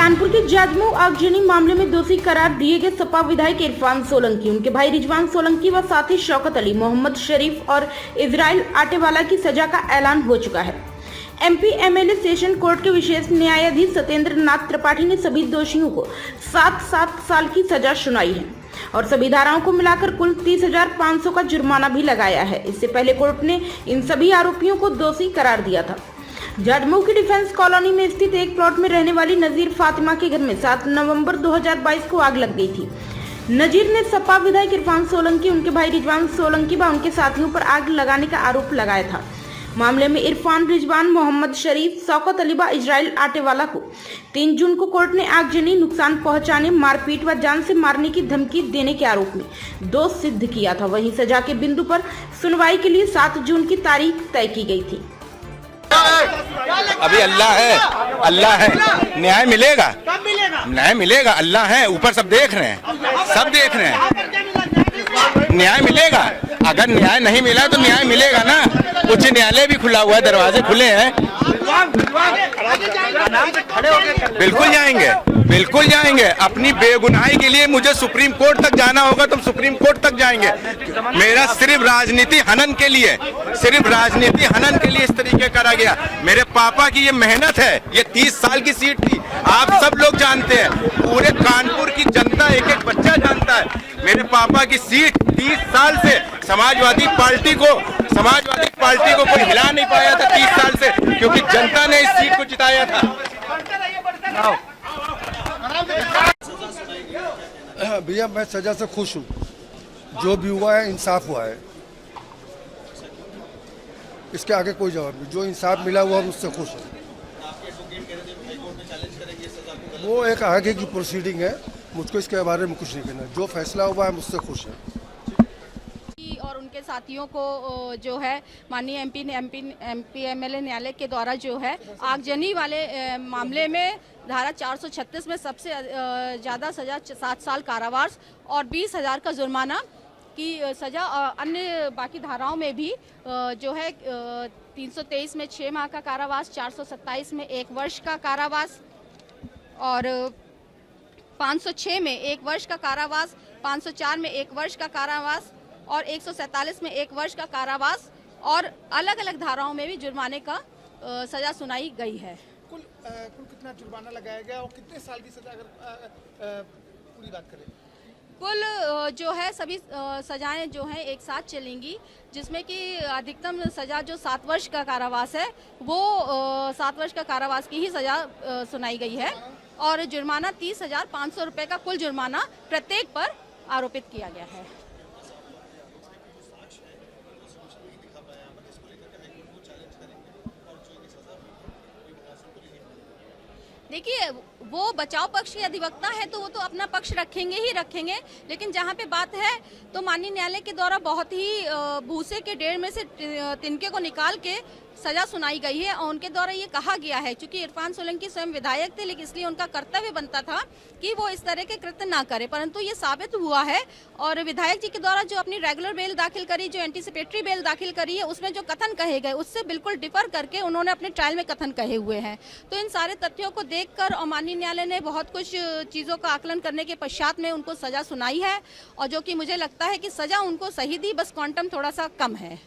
कानपुर के जाजमऊ आगजनी मामले में दोषी करार दिए गए सपा विधायक इरफान सोलंकी, उनके भाई रिजवान सोलंकी व साथी शौकत अली, मोहम्मद शरीफ और इजराइल आटेवाला की सजा का ऐलान हो चुका है। एमपी एमएलए सेशन कोर्ट के विशेष न्यायाधीश सत्येंद्र नाथ त्रिपाठी ने सभी दोषियों को 7-7 साल की सजा सुनाई है और सभी धाराओं को मिलाकर कुल 30,500 का जुर्माना भी लगाया है। इससे पहले कोर्ट ने इन सभी आरोपियों को दोषी करार दिया था। जाजमऊ की डिफेंस कॉलोनी में स्थित एक प्लॉट में रहने वाली नजीर फातिमा के घर में 7 नवंबर 2022 को आग लग गई थी। नजीर ने सपा विधायक इरफान सोलंकी, उनके भाई रिजवान सोलंकी व उनके साथियों पर आग लगाने का आरोप लगाया था। मामले में इरफान, रिजवान, मोहम्मद शरीफ, शौकत अली व इजराइल आटेवाला को 3 जून को कोर्ट ने आगजनी, नुकसान पहुंचाने, मारपीट व जान से मारने की धमकी देने के आरोप में दोष सिद्ध किया था। वहीं सजा के बिंदु पर सुनवाई के लिए 7 जून की तारीख तय की गई थी। अभी अल्लाह है, न्याय मिलेगा, न्याय मिलेगा। अल्लाह है, ऊपर सब देख रहे हैं, सब देख रहे हैं, न्याय मिलेगा। अगर न्याय नहीं मिला तो न्याय मिलेगा ना। उच्च न्यायालय भी खुला हुआ है, दरवाजे खुले हैं। बिल्कुल जाएंगे, बिल्कुल जाएंगे। अपनी बेगुनाही के लिए मुझे सुप्रीम कोर्ट तक जाना होगा तो सुप्रीम कोर्ट तक जाएंगे। मेरा सिर्फ राजनीति हनन के लिए, सिर्फ राजनीति हनन के लिए इस तरीके करा गया। मेरे पापा की ये मेहनत है, ये 30 साल की सीट थी, आप सब लोग जानते हैं, पूरे कानपुर की जनता, एक एक बच्चा जानता है। मेरे पापा की सीट 30 साल से समाजवादी पार्टी को कोई हिला नहीं पाया था 30 साल से, क्योंकि जनता ने इस सीट को जिताया था। भैया मैं सजा से खुश हूँ, जो भी हुआ है इंसाफ हुआ है, इसके आगे कोई जवाब नहीं। जो इंसाफ मिला हुआ मुझसे खुश है। वो एक आगे की प्रोसीडिंग है, मुझको इसके बारे में कुछ नहीं कहना। जो फैसला हुआ है मुझसे खुश है। और उनके साथियों को जो है माननीय एमपी एमएलए न्यायालय के द्वारा जो है आगजनी वाले मामले में धारा 436 में सबसे ज़्यादा सज़ा 7 साल कारावास और 20,000 का जुर्माना की सज़ा। अन्य बाकी धाराओं में भी जो है 323 में 6 माह का कारावास, 427 में 1 वर्ष का कारावास और 506 में 1 वर्ष का कारावास, 504 में 1 वर्ष का कारावास और 147 में 1 वर्ष का कारावास और अलग अलग धाराओं में भी जुर्माने का सजा सुनाई गई है। कुल कितना जुर्माना लगाया गया और कितने साल की सजा, अगर पूरी बात करें? कुल जो है सभी सजाएं जो हैं एक साथ चलेंगी, जिसमें कि अधिकतम सजा जो 7 वर्ष का कारावास है वो 7 वर्ष का कारावास की ही सजा सुनाई गई है और जुर्माना 30,500 रुपये का कुल जुर्माना प्रत्येक पर आरोपित किया गया है। देखिए, वो बचाव पक्ष के अधिवक्ता है तो वो तो अपना पक्ष रखेंगे ही रखेंगे, लेकिन जहाँ पे बात है तो माननीय न्यायालय के द्वारा बहुत ही भूसे के ढेर में से तिनके को निकाल के सजा सुनाई गई है और उनके द्वारा ये कहा गया है, क्योंकि इरफान सोलंकी स्वयं विधायक थे, लेकिन इसलिए उनका कर्तव्य बनता था कि वो इस तरह के कृत्य ना करे, परंतु ये साबित हुआ है। और विधायक जी के द्वारा जो अपनी रेगुलर बेल दाखिल करी, जो एंटीसिपेटरी बेल दाखिल करी है, उसमें जो कथन कहे गए उससे बिल्कुल डिफर करके उन्होंने अपने ट्रायल में कथन कहे हुए हैं। तो इन सारे तथ्यों को देखकर और माननीय न्यायालय ने बहुत कुछ चीज़ों का आकलन करने के पश्चात में उनको सजा सुनाई है और जो कि मुझे लगता है कि सजा उनको सही दी, बस क्वांटम थोड़ा सा कम है।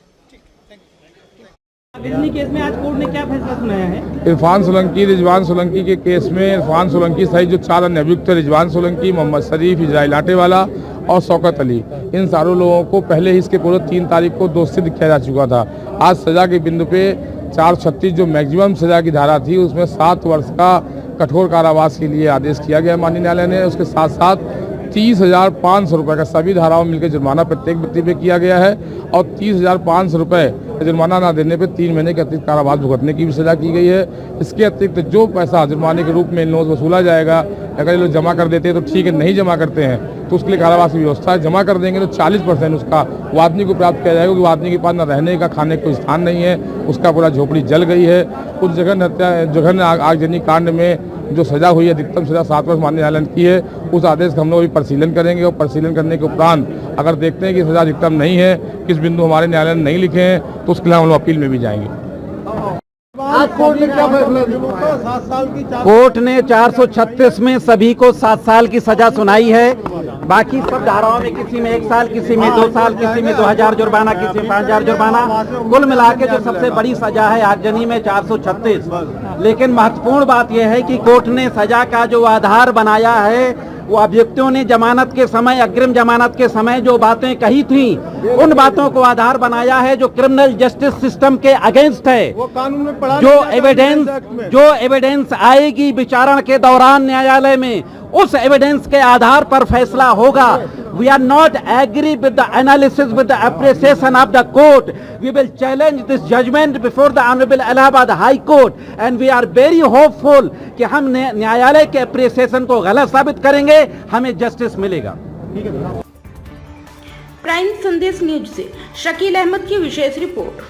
बिजली केस में आज कोर्ट ने क्या फैसला सुनाया है? इरफान सोलंकी, रिजवान सोलंकी के केस में इरफान सोलंकी सहित जो 4 अन्य अभियुक्त थे, रिजवान सोलंकी, मोहम्मद शरीफ, इजराइल आटेवाला और शौकत अली, इन सारों लोगों को पहले ही इसके पूर्व 3 तारीख को दोषी किया जा चुका था। आज सजा के बिंदु पे 436 जो मैक्सिमम सजा की धारा थी उसमें 7 वर्ष का कठोर कारावास के लिए आदेश किया गया माननीय न्यायालय ने। उसके साथ साथ 30,500 रुपये का सभी धाराओं में मिलकर जुर्माना प्रत्येक व्यक्ति पे किया गया है और 30,500 रुपये जुर्माना ना देने पे 3 महीने के अतिरिक्त कारावास भुगतने की भी सजा की गई है। इसके अतिरिक्त जो पैसा जुर्माने के रूप में इन लोगों से वसूला जाएगा, अगर ये लोग जमा कर देते हैं तो ठीक है, नहीं जमा करते हैं तो उसके लिए कारावास की व्यवस्था है। जमा कर देंगे तो 40% उसका वो आदमी को प्राप्त किया जाएगा, क्योंकि वो आदमी के पास न रहने का, खाने का कोई स्थान नहीं है, उसका पूरा झोपड़ी जल गई है। उस जघन्य आगजनी कांड में जो सजा हुई है, अधिकतम सजा 7 वर्ष माननीय न्यायालय ने की है, उस आदेश का हम लोग भी परिशीलन करेंगे और परिशीलन करने के उपरांत अगर देखते हैं कि सजा अधिकतम नहीं है, किस बिंदु हमारे न्यायालय ने नहीं लिखे हैं, तो उसके लिए हम लोग अपील में भी जाएंगे। कोर्ट ने क्या फैसला दिया? कोर्ट ने 436 में सभी को 7 साल की सजा सुनाई है। बाकी सब धाराओं में किसी में 1 साल, किसी में 2 साल, किसी में 2000 जुर्माना, किसी में 5000 जुर्माना, कुल मिला के जो सबसे बड़ी सजा है आगजनी में 436। लेकिन महत्वपूर्ण बात यह है कि कोर्ट ने सजा का जो आधार बनाया है वो अभियुक्तों ने जमानत के समय, अग्रिम जमानत के समय जो बातें कही थी उन बातों को आधार बनाया है जो क्रिमिनल जस्टिस सिस्टम के अगेंस्ट है। वो कानून में पढ़ा जो एविडेंस आएगी विचारण के दौरान न्यायालय में, उस एविडेंस के आधार पर फैसला होगा। We are not agree with the analysis, with the appreciation of the court. We will challenge this judgment before the honourable Allahabad high court and we are very hopeful कि हम न्यायालय के अप्रिसिएशन को गलत साबित करेंगे, हमें जस्टिस मिलेगा। प्राइम संदेश न्यूज से शकील अहमद की विशेष रिपोर्ट।